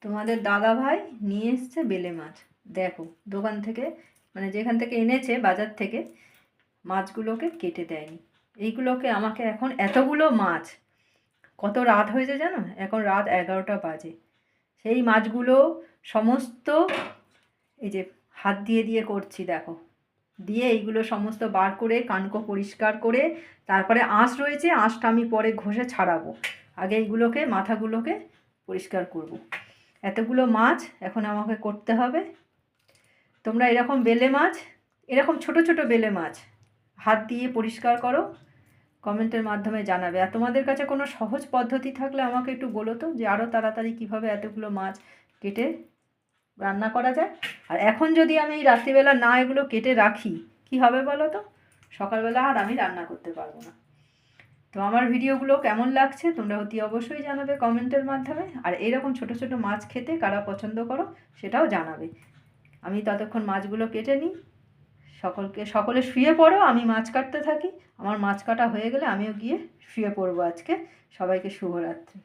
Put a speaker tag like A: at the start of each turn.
A: তোমাদের দাদা ভাই নিয়ে এসছে বেলে মাছ। দেখো দোকান থেকে, মানে যেখান থেকে এনেছে বাজার থেকে, মাছগুলোকে কেটে দেয়নি। এইগুলোকে আমাকে এখন এতগুলো মাছ, কত রাত হয়েছে জানো? এখন রাত 11টা বাজে। সেই মাছগুলো সমস্ত এই যে হাত দিয়ে দিয়ে করছি দেখো, দিয়ে এইগুলো সমস্ত বার করে কানকো পরিষ্কার করে, তারপরে আঁশ রয়েছে, আঁশটা আমি পরে ঘষে ছাড়াবো। আগে এইগুলোকে, মাথাগুলোকে পরিষ্কার করব। এতগুলো মাছ এখন আমাকে করতে হবে। তোমরা এরকম বেলে মাছ, এরকম ছোট ছোট বেলে মাছ হাত দিয়ে পরিষ্কার করো, কমেন্টের মাধ্যমে জানাবে। আর তোমাদের কাছে কোনো সহজ পদ্ধতি থাকলে আমাকে একটু বলো তো, যে আরও তাড়াতাড়ি কীভাবে এতগুলো মাছ কেটে রান্না করা যায়। আর এখন যদি আমি এই রাত্রিবেলা না এগুলো কেটে রাখি, কি হবে বলো তো? সকালবেলা আর আমি রান্না করতে পারবো না। তো আমার ভিডিওগুলো কেমন লাগছে তোমরা অতি অবশ্যই জানাবে কমেন্টের মাধ্যমে। আর এরকম ছোট ছোট মাছ খেতে কারা পছন্দ করো সেটাও জানাবে। আমি ততক্ষণ মাছগুলো কেটে নিই। সকলে শুয়ে পড়ো, আমি মাছ কাটতে থাকি। আমার মাছ কাটা হয়ে গেলে আমিও গিয়ে শুয়ে পড়বো আজকে। সবাইকে শুভরাত্রি।